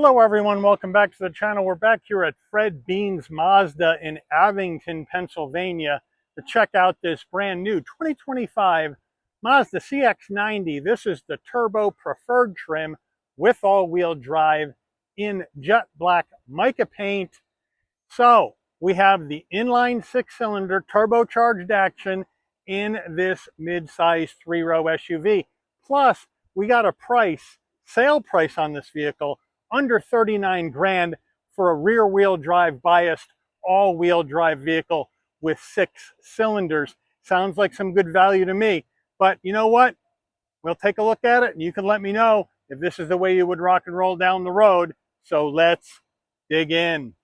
Hello everyone, welcome back to the channel. We're back here at Fred Bean's Mazda in Abington, Pennsylvania to check out this brand new 2025 Mazda CX-90. This is the Turbo Preferred trim with all-wheel drive in jet black mica paint. So we have the inline six-cylinder turbocharged action in this mid-size three-row SUV. Plus, we got a sale price on this vehicle under 39 grand for a rear-wheel drive biased all-wheel drive vehicle with 6 cylinders. Sounds like some good value to me. But you know what? We'll take a look at it and you can let me know if this is the way you would rock and roll down the road. So let's dig in.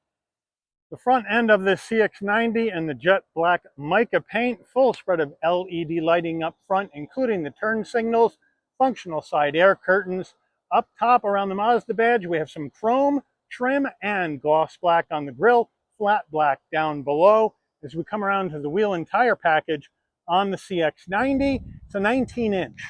The front end of this CX-90 and the jet black mica paint, full spread of LED lighting up front, including the turn signals, functional side air curtains. Up top around the Mazda badge, we have some chrome trim and gloss black on the grille, flat black down below. As we come around to the wheel and tire package on the CX-90, it's a 19-inch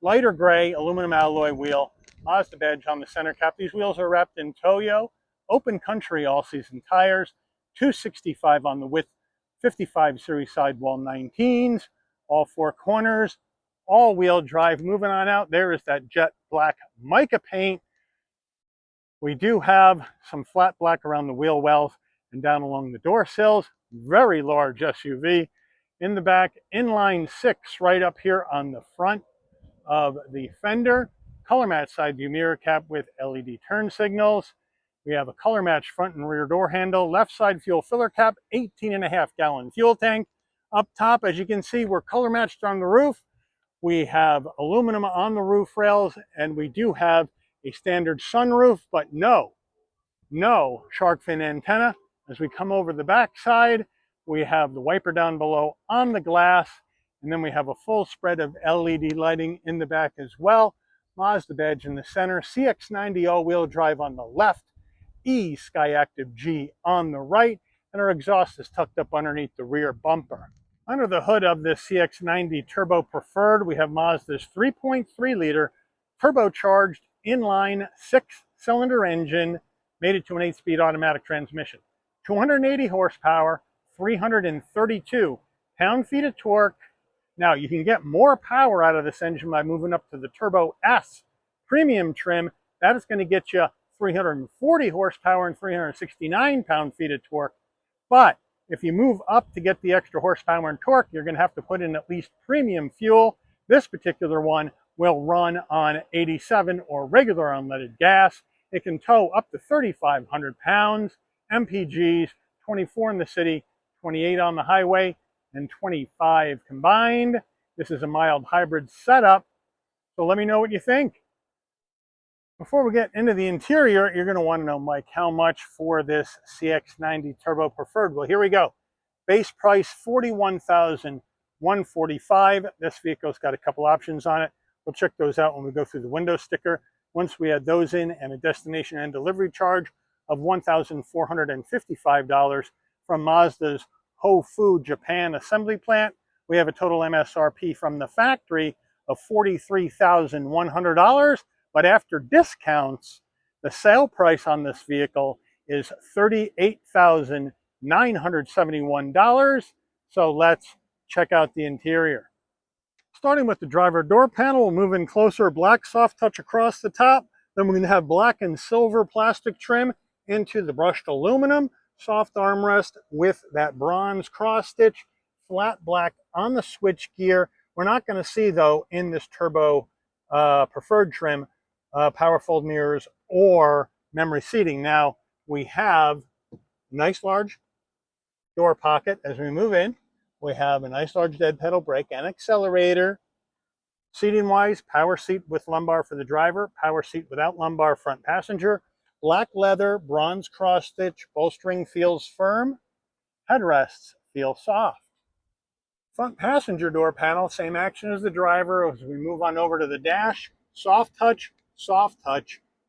lighter gray aluminum alloy wheel, Mazda badge on the center cap. These wheels are wrapped in Toyo Open Country all-season tires, 265 on the width, 55 series sidewall 19s, all 4 corners, all-wheel drive. Moving on out, there is that jet black mica paint. We do have some flat black around the wheel wells and down along the door sills. Very large SUV. In the back, inline 6 right up here on the front of the fender. Color match side view mirror cap with LED turn signals. We have a color match front and rear door handle. Left side fuel filler cap, 18.5 gallon fuel tank. Up top, as you can see, we're color matched on the roof. We have aluminum on the roof rails, and we do have a standard sunroof, but no shark fin antenna. As we come over the back side, we have the wiper down below on the glass, and then we have a full spread of LED lighting in the back as well. Mazda badge in the center, CX-90 all-wheel drive on the left, Skyactiv G on the right, and our exhaust is tucked up underneath the rear bumper. Under the hood of this CX-90 Turbo Preferred, we have Mazda's 3.3-liter turbocharged inline 6-cylinder engine, made it to an 8-speed automatic transmission. 280 horsepower, 332 pound-feet of torque. Now, you can get more power out of this engine by moving up to the Turbo S premium trim. That is going to get you 340 horsepower and 369 pound-feet of torque. But if you move up to get the extra horsepower and torque, you're going to have to put in at least premium fuel. This particular one will run on 87 or regular unleaded gas. It can tow up to 3,500 pounds, MPGs, 24 in the city, 28 on the highway, and 25 combined. This is a mild hybrid setup, so let me know what you think. Before we get into the interior, you're going to want to know, Mike, how much for this CX-90 Turbo Preferred? Well, here we go. Base price, $41,145. This vehicle's got a couple options on it. We'll check those out when we go through the window sticker. Once we add those in, and a destination and delivery charge of $1,455 from Mazda's Hofu, Japan assembly plant, we have a total MSRP from the factory of $43,100. But after discounts, the sale price on this vehicle is $38,971. So let's check out the interior. Starting with the driver door panel, we'll move in closer. Black soft touch across the top. Then we're going to have black and silver plastic trim into the brushed aluminum. Soft armrest with that bronze cross stitch. Flat black on the switch gear. We're not going to see, though, in this Turbo Preferred trim, power fold mirrors or memory seating. Now we have a nice large door pocket as we move in. We have a nice large dead pedal brake and accelerator. Seating wise, power seat with lumbar for the driver, power seat without lumbar front passenger. Black leather, bronze cross stitch, bolstering feels firm. Headrests feel soft. Front passenger door panel, same action as the driver. As we move on over to the dash, soft touch.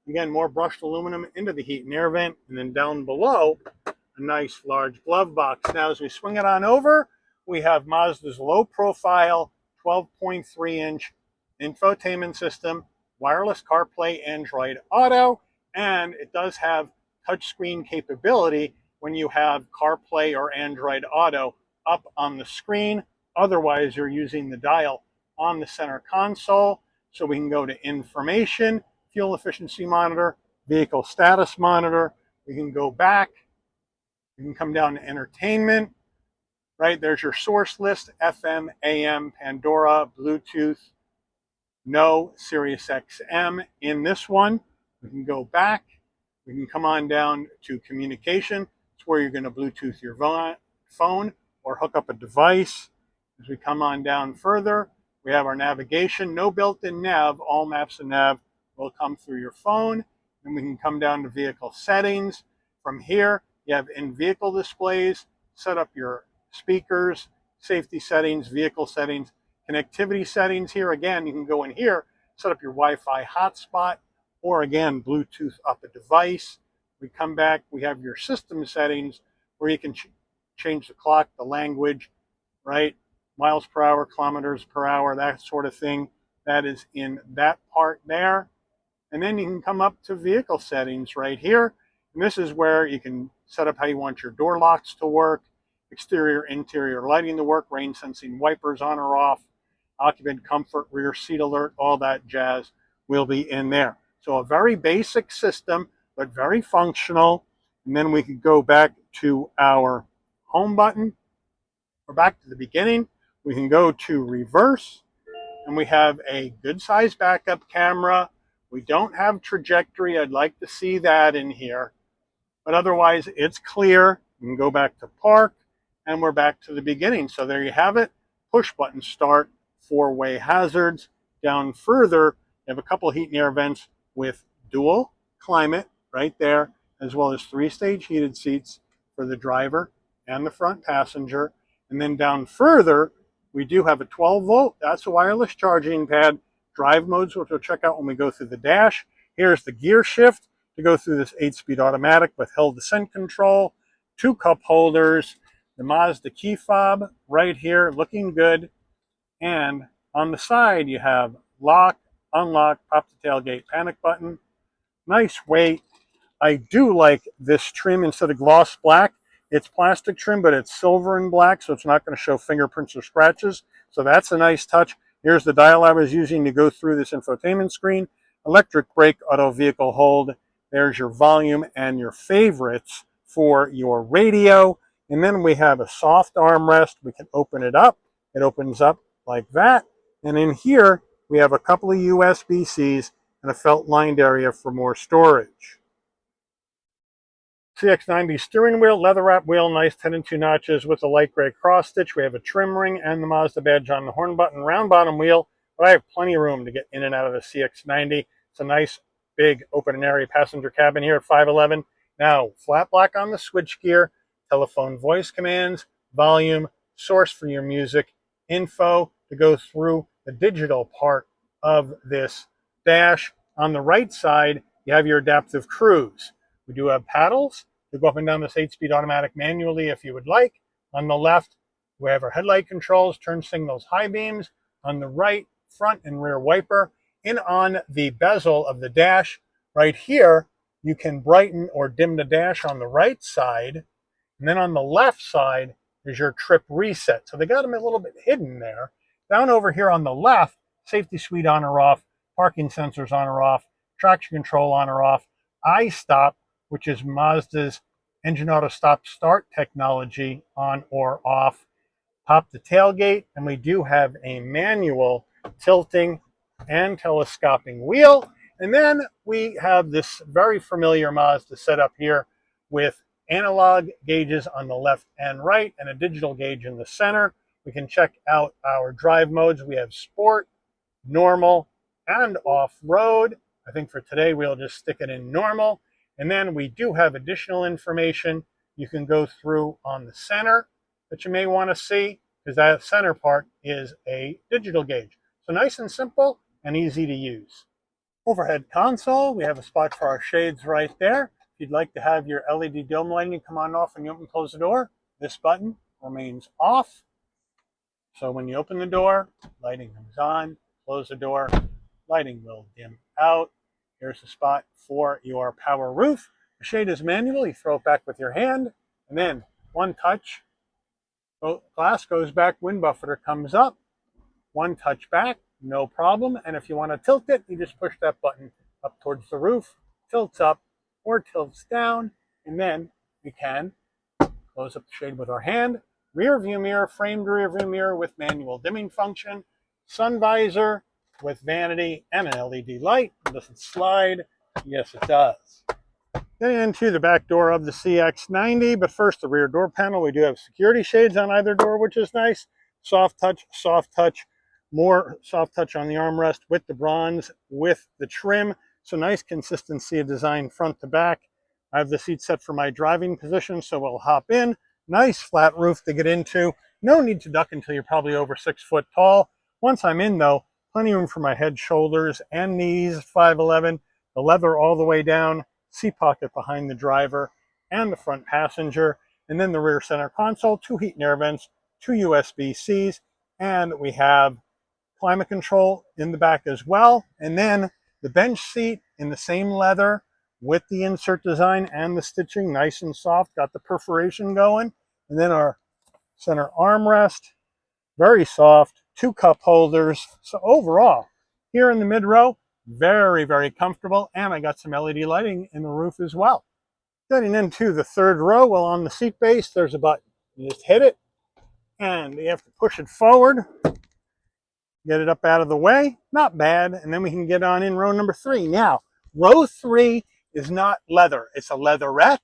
Again, more brushed aluminum into the heat and air vent, and then down below, a nice large glove box. Now, as we swing it on over, we have Mazda's low-profile 12.3-inch infotainment system, wireless CarPlay, Android Auto, and it does have touchscreen capability when you have CarPlay or Android Auto up on the screen. Otherwise, you're using the dial on the center console. So we can go to information, fuel efficiency monitor, vehicle status monitor. We can go back. We can come down to entertainment. Right, there's your source list, FM, AM, Pandora, Bluetooth, no Sirius XM in this one. We can go back. We can come on down to communication. It's where you're going to Bluetooth your phone or hook up a device. As we come on down further, we have our navigation. No built-in nav. All maps and nav will come through your phone. And we can come down to vehicle settings. From here, you have in-vehicle displays. Set up your speakers, safety settings, vehicle settings, connectivity settings. Here again, you can go in here, set up your Wi-Fi hotspot, or again, Bluetooth up a device. We come back, we have your system settings where you can change the clock, the language, right? Miles per hour, kilometers per hour, that sort of thing. That is in that part there. And then you can come up to vehicle settings right here. And this is where you can set up how you want your door locks to work, exterior, interior lighting to work, rain sensing wipers on or off, occupant comfort, rear seat alert, all that jazz will be in there. So a very basic system, but very functional. And then we can go back to our home button, or back to the beginning. We can go to reverse, and we have a good size backup camera. We don't have trajectory. I'd like to see that in here. But otherwise, it's clear. We can go back to park. And we're back to the beginning. So there you have it. Push button start, four-way hazards. Down further, you have a couple heat and air vents with dual climate right there, as well as three-stage heated seats for the driver and the front passenger. And then down further, we do have a 12-volt. That's a wireless charging pad. Drive modes, which we'll check out when we go through the dash. Here's the gear shift to go through this 8-speed automatic with hill descent control, 2 cup holders, the Mazda key fob right here, looking good. And on the side, you have lock, unlock, pop the tailgate panic button. Nice weight. I do like this trim instead of gloss black. It's plastic trim, but it's silver and black, so it's not going to show fingerprints or scratches. So that's a nice touch. Here's the dial I was using to go through this infotainment screen. Electric brake, auto vehicle hold. There's your volume and your favorites for your radio. And then we have a soft armrest. We can open it up. It opens up like that. And in here, we have a couple of USB-Cs and a felt-lined area for more storage. CX-90 steering wheel, leather wrap wheel, nice 10 and 2 notches with a light gray cross stitch. We have a trim ring and the Mazda badge on the horn button, round bottom wheel, but I have plenty of room to get in and out of the CX-90. It's a nice, big, open and airy passenger cabin here at 5'11". Now, flat black on the switch gear, telephone voice commands, volume, source for your music, info to go through the digital part of this dash. On the right side, you have your adaptive cruise. We do have paddles to go up and down this 8-speed automatic manually if you would like. On the left, we have our headlight controls, turn signals, high beams. On the right, front and rear wiper. And on the bezel of the dash, right here, you can brighten or dim the dash on the right side. And then on the left side is your trip reset. So they got them a little bit hidden there. Down over here on the left, safety suite on or off, parking sensors on or off, traction control on or off, iStop, which is Mazda's engine auto stop start technology, on or off, pop the tailgate, and we do have a manual tilting and telescoping wheel. And then we have this very familiar Mazda setup here with analog gauges on the left and right and a digital gauge in the center. We can check out our drive modes. We have sport, normal, and off-road. I think for today we'll just stick it in normal. And then we do have additional information you can go through on the center that you may want to see, because that center part is a digital gauge. So nice and simple and easy to use. Overhead console, we have a spot for our shades right there. If you'd like to have your LED dome lighting come on and off when you open and close the door, this button remains off. So when you open the door, lighting comes on, close the door, lighting will dim out. Here's the spot for your power roof. The shade is manual. You throw it back with your hand, and then one touch, glass goes back, wind buffeter comes up, one touch back, no problem. And if you want to tilt it, you just push that button up towards the roof, tilts up or tilts down, and then we can close up the shade with our hand. Rear view mirror, framed rear view mirror with manual dimming function, sun visor with vanity and an LED light. Does it slide? Yes, it does. Getting into the back door of the CX-90, but first the rear door panel. We do have security shades on either door, which is nice. Soft touch, more soft touch on the armrest with the bronze, with the trim. So nice consistency of design front to back. I have the seat set for my driving position, so we'll hop in. Nice flat roof to get into. No need to duck until you're probably over 6 foot tall. Once I'm in though, plenty of room for my head, shoulders, and knees, 5'11". The leather all the way down. Seat pocket behind the driver and the front passenger, and then the rear center console, 2 heat and air vents, 2 USB-Cs, and we have climate control in the back as well. And then the bench seat in the same leather with the insert design and the stitching, nice and soft, got the perforation going. And then our center armrest, very soft, 2 cup holders. So overall, here in the mid row, very, very comfortable, and I got some LED lighting in the roof as well. Getting into the third row, well, on the seat base, there's a button. You just hit it, and you have to push it forward, get it up out of the way. Not bad, and then we can get on in row number 3. Now, row 3 is not leather. It's a leatherette,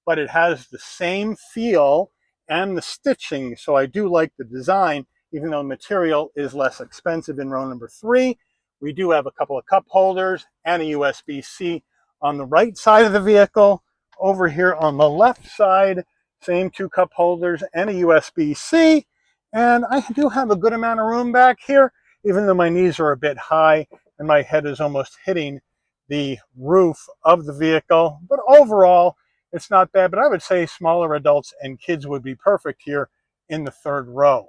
but it has the same feel and the stitching, so I do like the design, even though the material is less expensive in row number 3. We do have a couple of cup holders and a USB-C on the right side of the vehicle. Over here on the left side, same 2 cup holders and a USB-C. And I do have a good amount of room back here, even though my knees are a bit high and my head is almost hitting the roof of the vehicle. But overall, it's not bad. But I would say smaller adults and kids would be perfect here in the third row.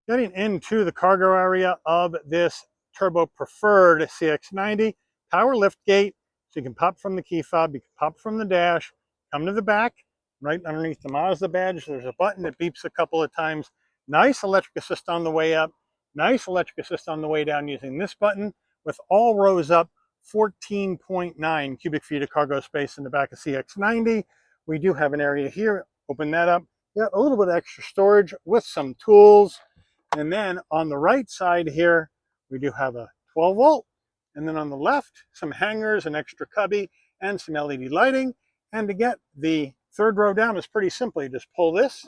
Getting into the cargo area of this Turbo Preferred CX-90, power lift gate, so you can pop from the key fob, you can pop from the dash, come to the back, right underneath the Mazda badge, there's a button that beeps a couple of times. Nice electric assist on the way up, nice electric assist on the way down using this button, with all rows up, 14.9 cubic feet of cargo space in the back of CX-90. We do have an area here, open that up, got a little bit of extra storage with some tools, and then on the right side here, we do have a 12 volt, and then on the left, some hangers, an extra cubby, and some LED lighting. And to get the third row down is pretty simple. You just pull this,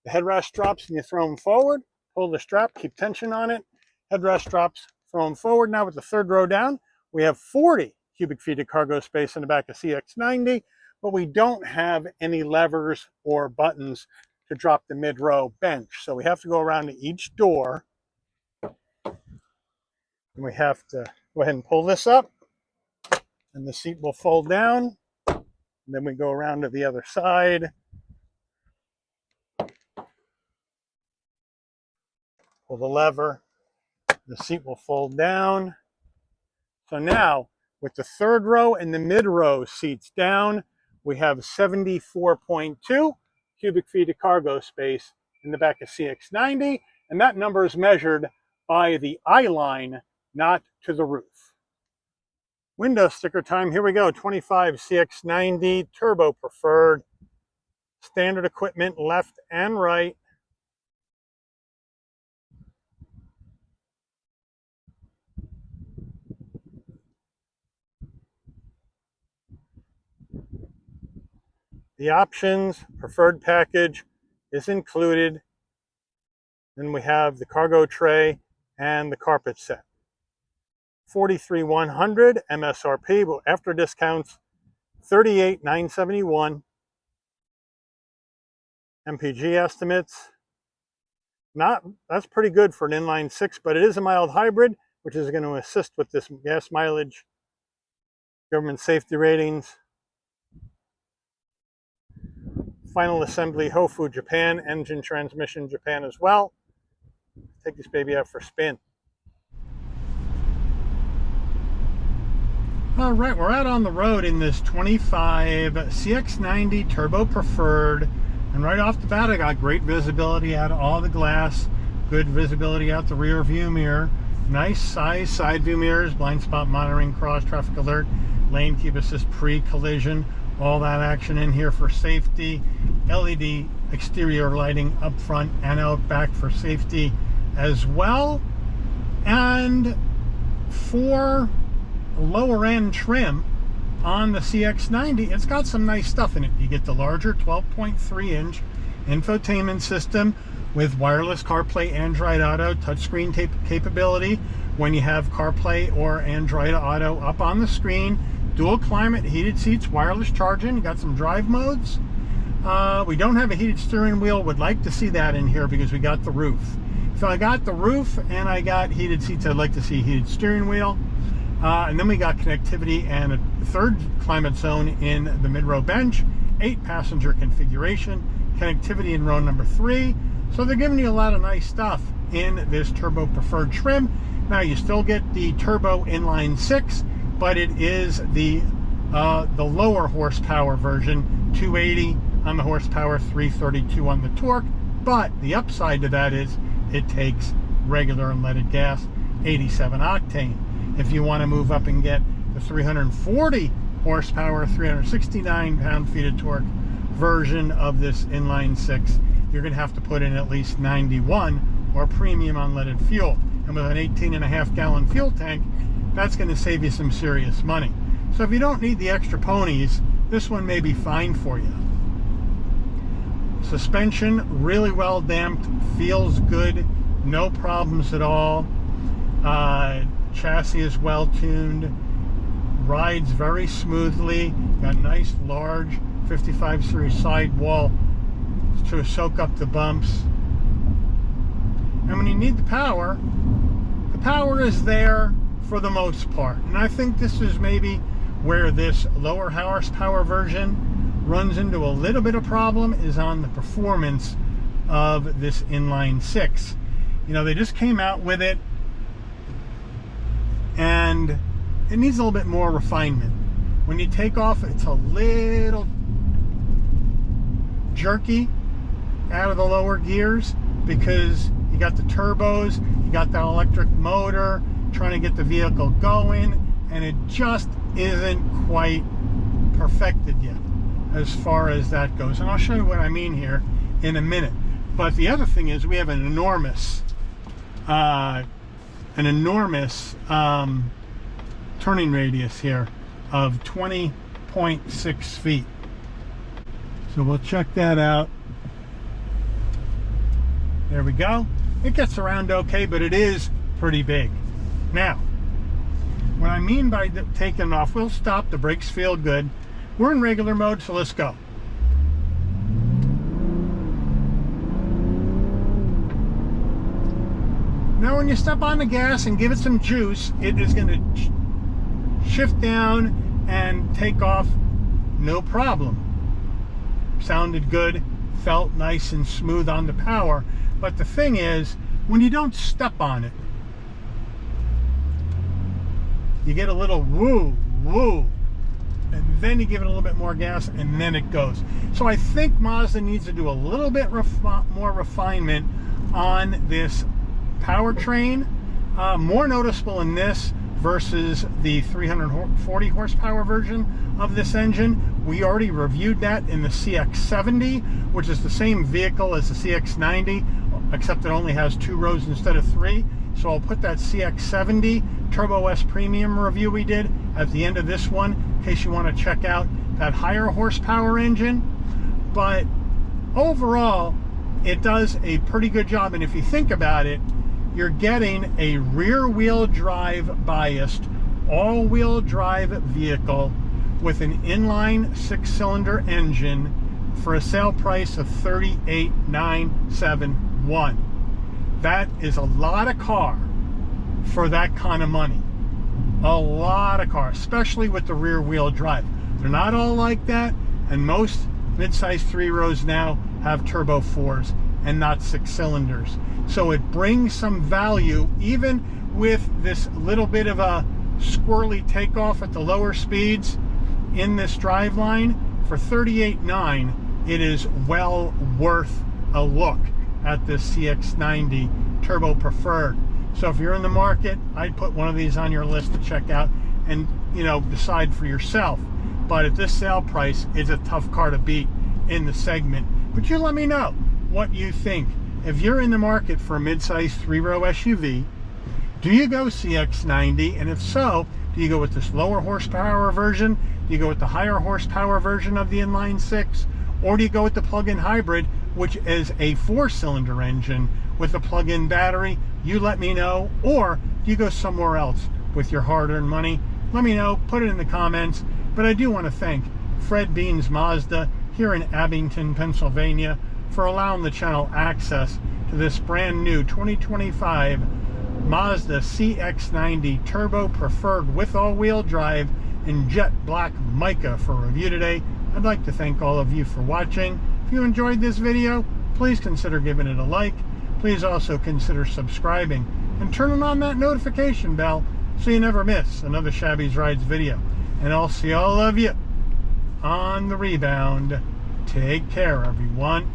the headrest drops and you throw them forward, pull the strap, keep tension on it, headrest drops, throw them forward. Now with the third row down, we have 40 cubic feet of cargo space in the back of CX-90, but we don't have any levers or buttons to drop the mid-row bench. So we have to go around to each door. And we have to go ahead and pull this up, and the seat will fold down. And then we go around to the other side. Pull the lever, the seat will fold down. So now, with the third row and the mid row seats down, we have 74.2 cubic feet of cargo space in the back of CX-90, and that number is measured by the eye line, not to the roof. Window sticker time, here we go, 25 CX-90 Turbo Preferred, standard equipment left and right. The options, preferred package is included. Then we have the cargo tray and the carpet set. $43,100 MSRP, but after discounts, $38,971. MPG estimates, that's pretty good for an inline 6, but it is a mild hybrid, which is going to assist with this gas mileage. Government safety ratings. Final assembly, Hofu, Japan. Engine transmission, Japan as well. Take this baby out for a spin. All right, we're out on the road in this 25 CX-90 Turbo Preferred, and right off the bat I got great visibility out of all the glass, good visibility out the rear view mirror, nice size side view mirrors, blind spot monitoring, cross traffic alert, lane keep assist pre-collision, all that action in here for safety, LED exterior lighting up front and out back for safety as well. And for lower end trim on the CX-90, it's got some nice stuff in it. You get the larger 12.3 inch infotainment system with wireless CarPlay, Android Auto, touchscreen capability when you have CarPlay or Android Auto up on the screen, dual climate, heated seats, wireless charging. You got some drive modes. We don't have a heated steering wheel. Would like to see that in here because we got the roof. So I got the roof and I got heated seats. I'd like to see a heated steering wheel. And then we got connectivity and a third climate zone in the mid-row bench, 8-passenger configuration, connectivity in row number 3. So they're giving you a lot of nice stuff in this Turbo Preferred trim. Now you still get the Turbo Inline 6, but it is the lower horsepower version, 280 on the horsepower, 332 on the torque. But the upside to that is it takes regular unleaded gas, 87 octane. If you want to move up and get the 340 horsepower, 369 pound-feet of torque version of this inline 6, you're going to have to put in at least 91 or premium unleaded fuel. And with an 18.5 gallon fuel tank, that's going to save you some serious money. So if you don't need the extra ponies, this one may be fine for you. Suspension, really well damped, feels good, no problems at all. Chassis is well tuned, rides very smoothly, got nice large 55 series sidewall to soak up the bumps. And when you need the power is there for the most part. And I think this is maybe where this lower horsepower version runs into a little bit of problem, is on the performance of this inline 6. You know, they just came out with it and it needs a little bit more refinement. When you take off, it's a little jerky out of the lower gears because you got the turbos, you got that electric motor trying to get the vehicle going, and it just isn't quite perfected yet as far as that goes. And I'll show you what I mean here in a minute. But the other thing is we have an enormous turning radius here of 20.6 feet. So we'll check that out. There we go. It gets around okay, but it is pretty big. Now, what I mean by taking it off, we'll stop. The brakes feel good. We're in regular mode, so let's go. Now when you step on the gas and give it some juice, it is going to shift down and take off no problem. Sounded good, felt nice and smooth on the power. But the thing is, when you don't step on it, you get a little woo, woo, and then you give it a little bit more gas and then it goes. So I think Mazda needs to do a little bit more refinement on this powertrain, more noticeable in this versus the 340 horsepower version of this engine. We already reviewed that in the CX-70, which is the same vehicle as the CX-90, except it only has 2 rows instead of 3. So I'll put that CX-70 Turbo S Premium review we did at the end of this one, in case you want to check out that higher horsepower engine. But overall, it does a pretty good job. And if you think about it, you're getting a rear-wheel drive biased, all-wheel drive vehicle with an inline 6-cylinder engine for a sale price of $38,971. That is a lot of car for that kind of money. A lot of car, especially with the rear-wheel drive. They're not all like that, and most midsize 3 rows now have turbo 4s and not 6 cylinders. So it brings some value, even with this little bit of a squirrely takeoff at the lower speeds in this driveline for $38,900. It is well worth a look at this CX-90 Turbo Preferred. So if you're in the market, I'd put one of these on your list to check out and, you know, decide for yourself. But at this sale price, it's a tough car to beat in the segment. But you let me know what you think. If you're in the market for a midsize 3-row SUV, do you go CX-90? And if so, do you go with this lower horsepower version? Do you go with the higher horsepower version of the inline 6? Or do you go with the plug-in hybrid, which is a 4-cylinder engine with a plug-in battery? You let me know. Or do you go somewhere else with your hard-earned money? Let me know. Put it in the comments. But I do want to thank Fred Beans Mazda here in Abington, Pennsylvania, for allowing the channel access to this brand new 2025 Mazda CX-90 Turbo Preferred with all-wheel drive in jet black mica for review today. I'd like to thank all of you for watching. If you enjoyed this video, please consider giving it a like. Please also consider subscribing and turning on that notification bell so you never miss another Shabby's Rides video. And I'll see all of you on the rebound. Take care, everyone.